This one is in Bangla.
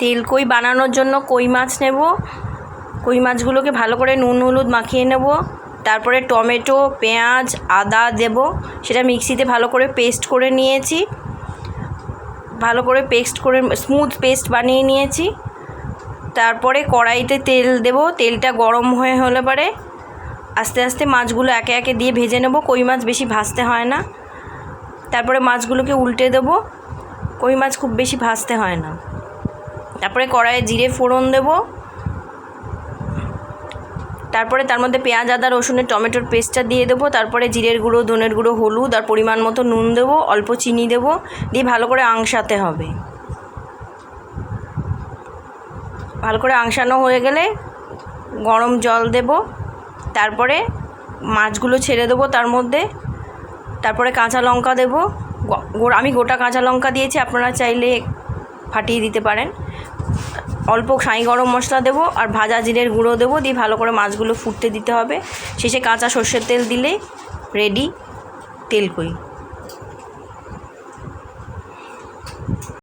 তেল কই বানানোর জন্য কই মাছ নেব। কই মাছগুলোকে ভালো করে নুন হলুদ মাখিয়ে নেব। তারপরে টমেটো পেঁয়াজ আদা দেব, সেটা মিক্সিতে ভালো করে পেস্ট করে নিয়েছি, ভালো করে পেস্ট করে স্মুথ পেস্ট বানিয়ে নিয়েছি। তারপরে কড়াইতে তেল দেব, তেলটা গরম হলে পরে আস্তে আস্তে মাছগুলো একে একে দিয়ে ভেজে নেব। কই মাছ বেশি ভাজতে হয় না। তারপরে মাছগুলোকে উল্টে দেব, কই মাছ খুব বেশি ভাজতে হয় না। তারপরে কড়াইয়ে জিরে ফোড়ন দেব, তারপরে তার মধ্যে পেঁয়াজ আদা রসুনের টমেটোর পেস্টটা দিয়ে দেবো। তারপরে জিরের গুঁড়ো ধনের গুঁড়ো হলুদ আর পরিমাণ মতো নুন দেবো, অল্প চিনি দেবো, দিয়ে ভালো করে আংশাতে হবে। ভালো করে আংশানো হয়ে গেলে গরম জল দেব, তারপরে মাছগুলো ছেড়ে দেবো তার মধ্যে। তারপরে কাঁচা লঙ্কা দেবো, আমি গোটা কাঁচা লঙ্কা দিয়েছি, আপনারা চাইলে ফাটিয়ে দিতে পারেন। অল্প সাঁই গরম মশলা দেবো আর ভাজা জিরের গুঁড়ো দেবো, দিয়ে ভালো করে মাছগুলো ফুটতে দিতে হবে। শেষে কাঁচা সর্ষের তেল দিলেই রেডি তেল কই।